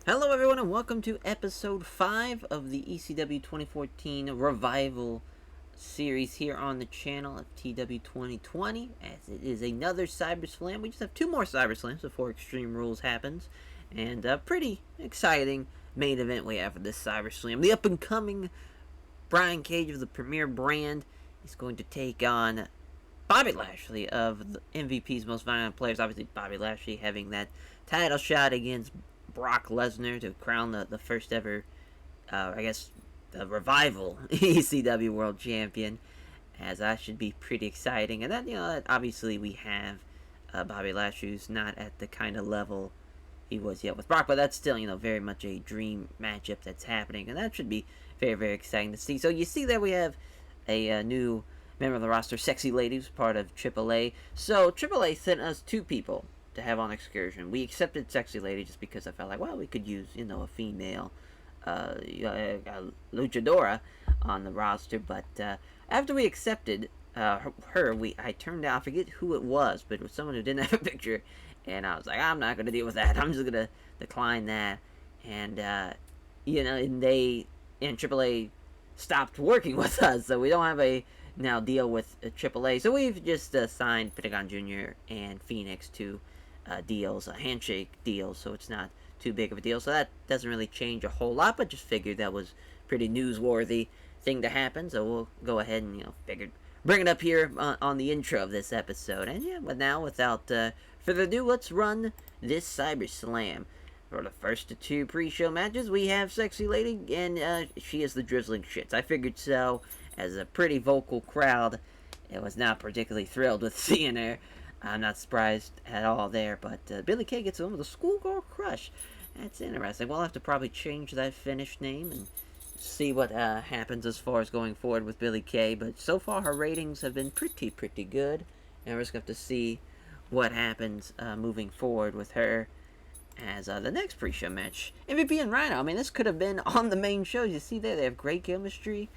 Hello, everyone, and welcome to episode 5 of the ECW 2014 Revival series here on the channel of TEW 2020. As it is another Cyber Slam, we just have two more Cyber Slams before Extreme Rules happens, and a pretty exciting main event we have for this Cyber Slam. The up and coming Brian Cage of the Premier brand is going to take on Bobby Lashley of the MVP's Most Violent Players. Obviously, Bobby Lashley having that title shot against Brock Lesnar to crown the first ever, the Revival ECW World Champion, as that should be pretty exciting. And then, obviously we have Bobby Lashley, who's not at the kind of level he was yet with Brock, but that's still, very much a dream matchup that's happening, and that should be very, very exciting to see. So you see there we have a new member of the roster, Sexy Lady, who's part of AAA. So AAA sent us two people to have on excursion. We accepted Sexy Lady just because I felt like, well, we could use, a female luchadora on the roster. But after we accepted her, I turned out, I forget who it was, but it was someone who didn't have a picture. And I was like, I'm not going to deal with that. I'm just going to decline that. And, and AAA stopped working with us. So we don't have a now deal with AAA. So we've just signed Pentagon Jr. and Phoenix to deals, handshake deals, so it's not too big of a deal. So that doesn't really change a whole lot, but just figured that was pretty newsworthy thing to happen. So we'll go ahead and figured bring it up here on the intro of this episode. And yeah, but now without further ado, let's run this Cyber Slam. For the first of two pre-show matches, we have Sexy Lady, and she is the drizzling shits. I figured so, as a pretty vocal crowd. It was not particularly thrilled with seeing her. I'm not surprised at all there, but Billy Kay gets on with a schoolgirl crush. That's interesting. We'll have to probably change that finish name and see what happens as far as going forward with Billy Kay. But so far, her ratings have been pretty good. And we're just going to have to see what happens moving forward with her as the next pre-show match. MVP and Rhino. I mean, this could have been on the main show. You see there, they have great chemistry.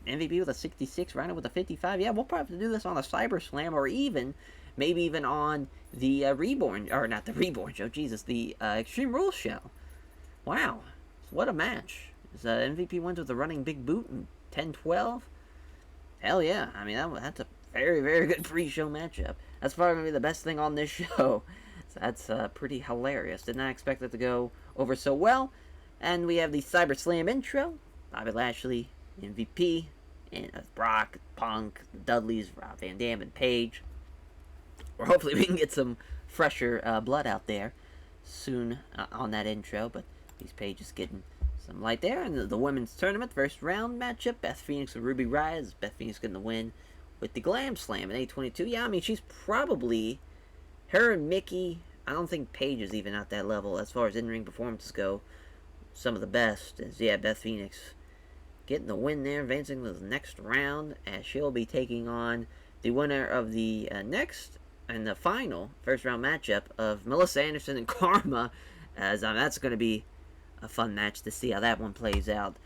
MVP with a 66, Rhino with a 55. Yeah, we'll probably have to do this on a Cyber Slam, or maybe even on the Reborn, or not the Reborn show, Jesus, the Extreme Rules show. Wow, what a match. MVP wins with a running big boot in 10-12. Hell yeah, I mean, that's a very good pre-show matchup. That's probably going to be the best thing on this show. So that's pretty hilarious. Did not expect it to go over so well. And we have the Cyber Slam intro. Bobby Lashley, MVP, and Brock, Punk, Dudleys, Rob Van Dam, and Paige. Or hopefully we can get some fresher blood out there soon on that intro. But these Pages getting some light there. And the women's tournament first round matchup, Beth Phoenix and Ruby Riott. Beth Phoenix getting the win with the Glam Slam in 822. Yeah, I mean, she's probably, her and Mickey, I don't think Paige is even at that level as far as in-ring performances go. Some of the best is, Beth Phoenix getting the win there, advancing to the next round, as she'll be taking on the winner of the next and the final first round matchup of Melissa Anderson and Karma, as that's going to be a fun match to see how that one plays out.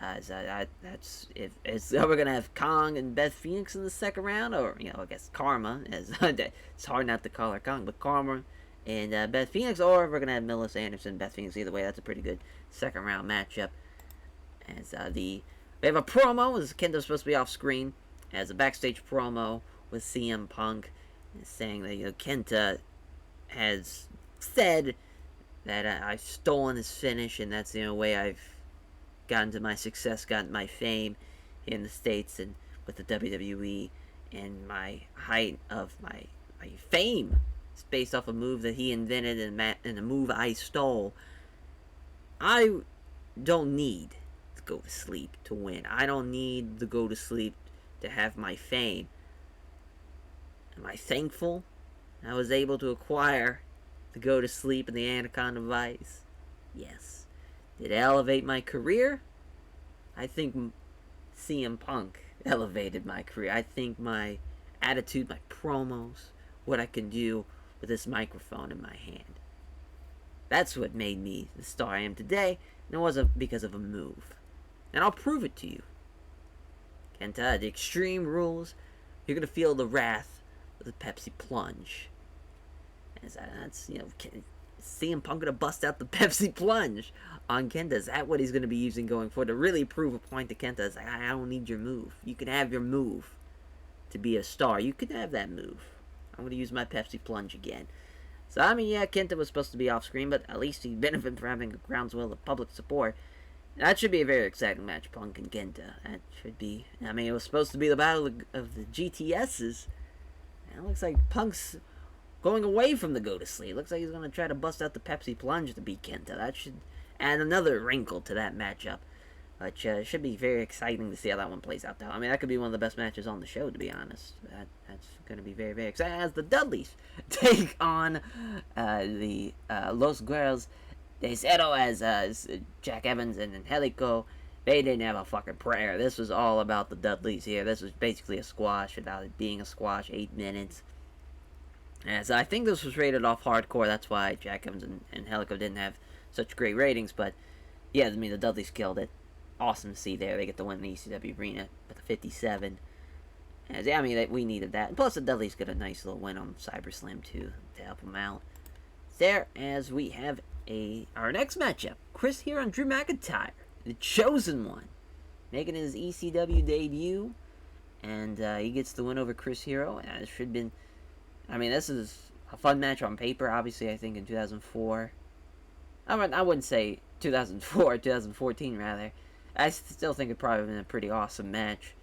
As we're gonna have Kong and Beth Phoenix in the second round, or I guess Karma, as it's hard not to call her Kong, but Karma and Beth Phoenix, or we're gonna have Melissa Anderson and Beth Phoenix. Either way, that's a pretty good second round matchup. As we have a promo, as Kento's supposed to be off screen, as a backstage promo with CM Punk, saying that Kenta has said that I've stolen his finish, and that's the only way I've gotten to my success, gotten my fame in the States and with the WWE, and my height of my fame is based off a move that he invented and a move I stole. I don't need to go to sleep to win. I don't need to go to sleep to have my fame. Am I thankful I was able to acquire the go to sleep and the Anaconda Vice? Yes. Did it elevate my career? I think CM Punk elevated my career. I think my attitude, my promos, what I can do with this microphone in my hand. That's what made me the star I am today, and it wasn't because of a move. And I'll prove it to you. Kenta, the Extreme Rules, you're going to feel the wrath of the Pepsi Plunge. That's, CM Punk gonna bust out the Pepsi Plunge on Kenta? Is that what he's gonna be using going forward to really prove a point to Kenta? It's like, I don't need your move. You can have your move to be a star. You can have that move. I'm gonna use my Pepsi Plunge again. So I mean, yeah, Kenta was supposed to be off screen, but at least he benefited from having a groundswell of public support. That should be a very exciting match, Punk and Kenta. That should be. I mean, it was supposed to be the battle of the GTSs. And it looks like Punk's going away from the go to sleep. Looks like he's going to try to bust out the Pepsi Plunge to beat Kenta. That should add another wrinkle to that matchup. But it should be very exciting to see how that one plays out, though. I mean, that could be one of the best matches on the show, to be honest. That's going to be very, very exciting. As the Dudleys take on the Los Guerreros de Cero as Jack Evans and Angelico. They didn't have a fucking prayer. This was all about the Dudleys here. This was basically a squash without it being a squash, 8 minutes. As I think this was rated off hardcore, that's why Jack Evans and Angelico didn't have such great ratings. But yeah, I mean, the Dudleys killed it. Awesome to see there. They get the win in the ECW arena with a 57. As, yeah, I mean, we needed that. Plus, the Dudleys got a nice little win on SiberSlam, too, to help them out. There, as we have our next matchup, Chris Hero and Drew McIntyre, the chosen one, making his ECW debut, and he gets the win over Chris Hero. And it should have been, I mean, this is a fun match on paper. Obviously, I think in 2004, I wouldn't say 2004, 2014 rather. I still think it probably been a pretty awesome match.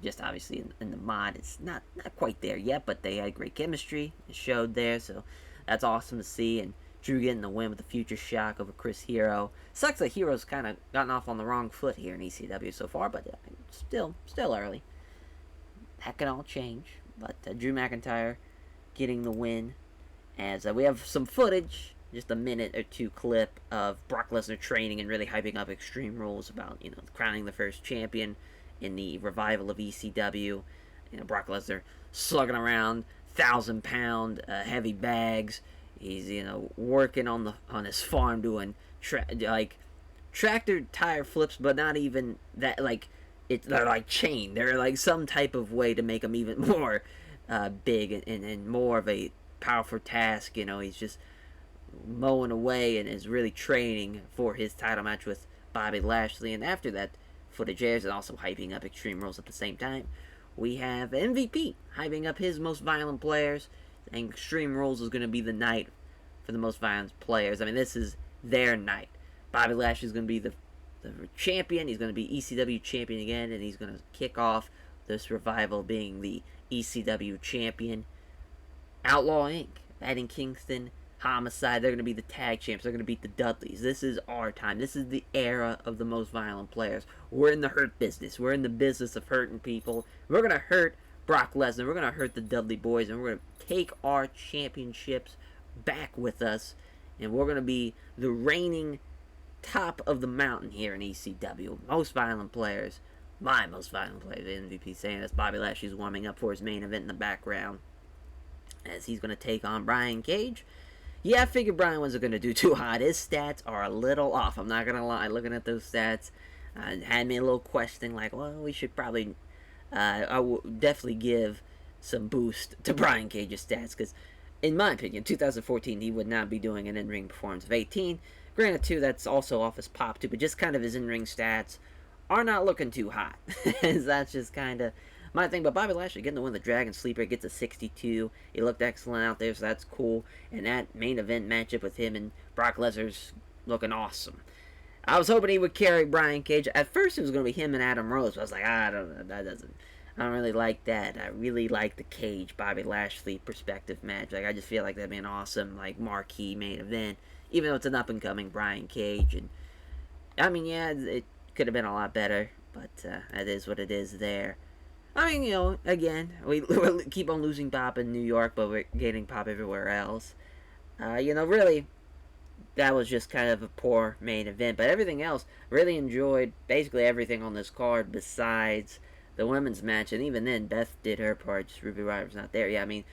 Just obviously in the mod, it's not quite there yet, but they had great chemistry. It showed there, so that's awesome to see. And Drew getting the win with the Future Shock over Chris Hero. Sucks that Hero's kind of gotten off on the wrong foot here in ECW so far, but still early. That can all change. But Drew McIntyre getting the win. As we have some footage, just a minute or two clip of Brock Lesnar training and really hyping up Extreme Rules about, crowning the first champion in the revival of ECW. Brock Lesnar slugging around 1,000-pound heavy bags. He's working on his farm doing tractor tire flips, but not even that. They're like chained. They're like some type of way to make him even more big and more of a powerful task. He's just mowing away and is really training for his title match with Bobby Lashley. And after that footage airs, and also hyping up Extreme Rules at the same time, we have MVP hyping up his most violent players, and Extreme Rules is going to be the night for the most violent players. I mean, this is their night. Bobby Lashley is going to be the champion. He's going to be ECW champion again, and he's going to kick off this revival being the ECW champion. Outlaw Inc., Eddie Kingston, Homicide, they're going to be the tag champs. They're going to beat the Dudleys. This is our time. This is the era of the most violent players. We're in the hurt business. We're in the business of hurting people. We're going to hurt Brock Lesnar. We're going to hurt the Dudley Boys, and we're going to take our championships back with us, and we're going to be the reigning top of the mountain here in ECW. Most violent players. My most violent players. The MVP saying this. Bobby Lashley's warming up for his main event in the background, as he's going to take on Brian Cage. Yeah, I figured Brian wasn't going to do too hot. His stats are a little off. I'm not going to lie. Looking at those stats, had me a little questioning, like, well, we should probably, I will definitely give some boost to Brian Cage's stats, because, in my opinion, 2014, he would not be doing an in-ring performance of 18. Granted, too, that's also off his pop, too, but just kind of his in-ring stats are not looking too hot. That's just kind of my thing. But Bobby Lashley getting the win, the Dragon Sleeper, gets a 62. He looked excellent out there, so that's cool. And that main event matchup with him and Brock Lesnar's looking awesome. I was hoping he would carry Brian Cage. At first, it was going to be him and Adam Rose, but I was like, I don't know, I don't really like that. I really like the Cage Bobby Lashley perspective match. I just feel like that'd be an awesome marquee main event, even though it's an up and coming Brian Cage. And I mean, yeah, it could have been a lot better, but that is what it is there. I mean, again, we keep on losing pop in New York, but we're gaining pop everywhere else. Really, that was just kind of a poor main event. But everything else, really enjoyed basically everything on this card besides the women's match. And even then, Beth did her part. Just Ruby Riot's not there. Yeah, I mean,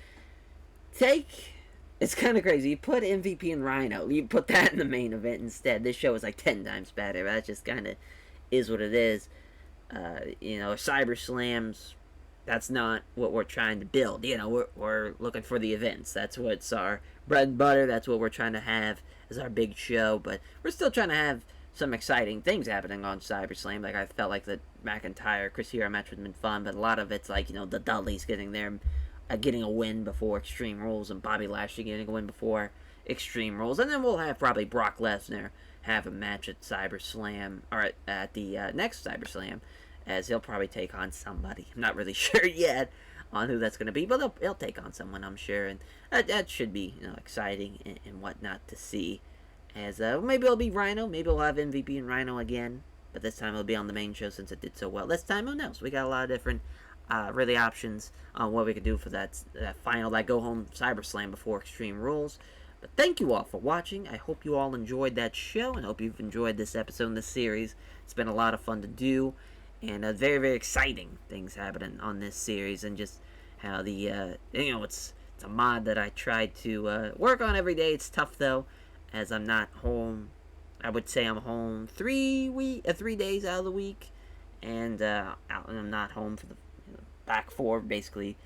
it's kind of crazy. You put MVP and Rhino. You put that in the main event instead. This show is 10 times better. That just kind of is what it is. Cyber Slams, that's not what we're trying to build. We're looking for the events. That's what's our bread and butter. That's what we're trying to have as our big show. But we're still trying to have some exciting things happening on SiberSlam. Like I felt like the McIntyre Chris Hero match would have been fun, but a lot of it's like the Dudleys getting getting a win before Extreme Rules, and Bobby Lashley getting a win before Extreme Rules, and then we'll have probably Brock Lesnar have a match at SiberSlam or at the next SiberSlam, as he'll probably take on somebody. I'm not really sure yet on who that's going to be, but he'll take on someone, I'm sure, and that should be exciting and whatnot to see. As maybe it'll be Rhino, maybe we'll have MVP and Rhino again, but this time it'll be on the main show since it did so well. This time, who knows? We got a lot of different really options on what we could do for that final, that go home SiberSlam before Extreme Rules. But thank you all for watching. I hope you all enjoyed that show, and hope you've enjoyed this episode in this series. It's been a lot of fun to do, and very, very exciting things happening on this series, and just how the it's a mod that I try to work on every day. It's tough though, as I'm not home. I would say I'm home 3 days out of the week, and I'm not home for the back 4 basically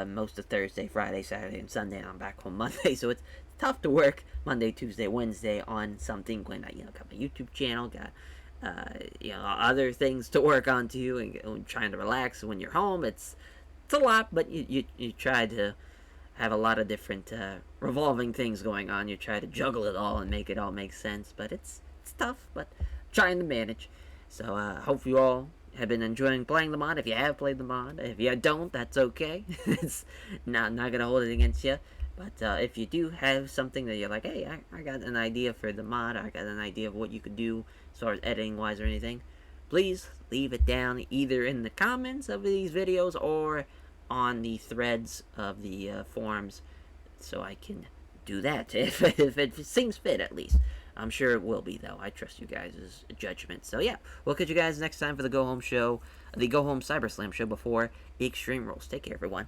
most of Thursday, Friday, Saturday, and Sunday. And I'm back home Monday, so it's tough to work Monday, Tuesday, Wednesday on something when I got my YouTube channel, got other things to work on too, and trying to relax when you're home. It's a lot, but you try to have a lot of different revolving things going on. You try to juggle it all and make it all make sense, but it's tough, but trying to manage. So hope you all have been enjoying playing the mod. If you have played the mod, if you don't, that's okay. It's not gonna hold it against you. But if you do have something that you're like, hey, I got an idea for the mod, I got an idea of what you could do as far as editing wise or anything, please leave it down either in the comments of these videos or on the threads of the forums, so I can do that if it seems fit, at least. I'm sure it will be, though. I trust you guys' judgment. So yeah, we'll catch you guys next time for the Go Home show, the Go Home SiberSlam show before Extreme Rules. Take care, everyone.